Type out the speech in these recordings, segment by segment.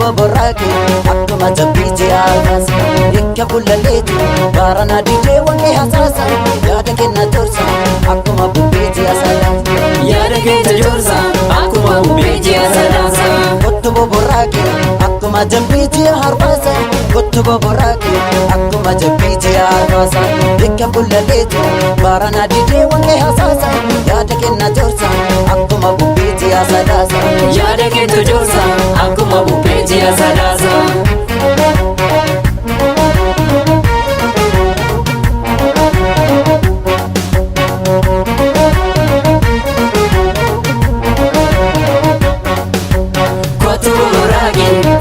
boboraki akkuma jabbiiti aagas ikka bullaleeti baarana didee wanqee hasaasa yaada kenna torsa akkuma bubbeeti asalaas yaada keessa jorsa akkuma bubbeeti asalaasa kottu boboraki akkuma jabbiiti harbaasa kottu boboraki akkuma jabbiiti aagas ikka bullaleeti baarana didee wanqee hasaasa yaada kenna torsa akkuma bubbeeti asalaas yaada keessa jorsa akkuma bubbeeti asalaasa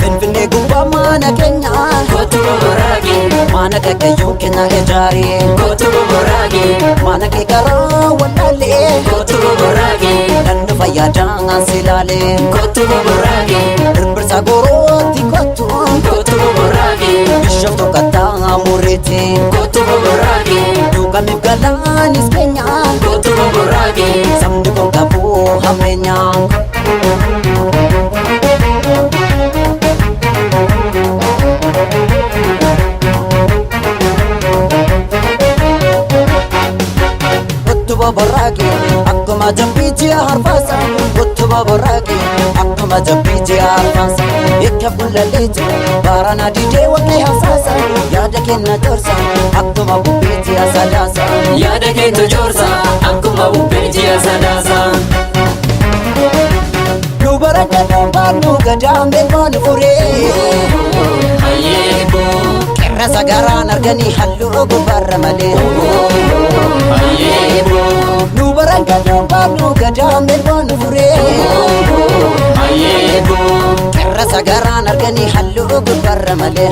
Finfinnee gubbaa mana keenya kottu boboraki mana kakayyuu keenya ijaari kottu boboraki mana kee karaa wallaalee kottu boboraki nannu fayyadaan silaalee kottu boboraki birbirsa gorootti kottu kottu boboraki bishoftu kattaa muriitti kottu boboraki duukamiif galaanis keenya kottu boboraki sabni kun qabuu hammeenya. Kottu boboraki akkuma jabbiiti harbaasa kottu boboraki akkuma jabbiiti harbaasa ikka bullaleeti baarana didee wanqee hasaasa yaada kenna torsa akkuma bubbeeti asalaasa yaada keessa jorsa akkuma bubbeeti asalaasa nu baradhadhaan baannu gadaan beeknu furee hayyeeboo qirrasa garaan arganii halluu gubbaarra malee hayyeeboo nu baradhadhaan baannu gadaan beeknu furee hayyeeboo qirrasa garaan arganii halluu gubbaarra malee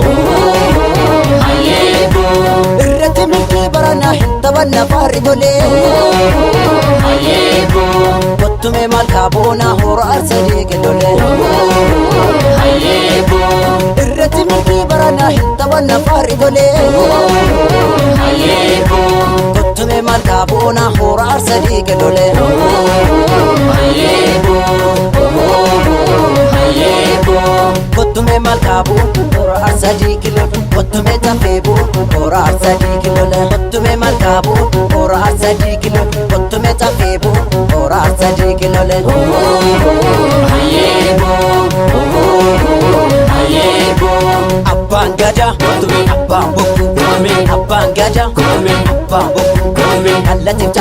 hayyeeboo irratti milkii baranaa hin taphanna faarri tolee hayyeeboo kottume maal kaaboona hoora arsadee gelolee hayyeeboo irratti milkii baranaa hin taphanna faarri tolee hayyeeboo kottume maal kaaboona hoora arsadee gelolee kottume maal kaaboo hoora arsadee gelolee kottume tafeeboo hoora arsadee gelolee kottume maal kaaboo hoora arsadee gelolee kottume tafeeboo hoora arsadee gelolee abbaan gadaa abbaan bokkuu abbaan gadaa abbaan bokkuu allatiif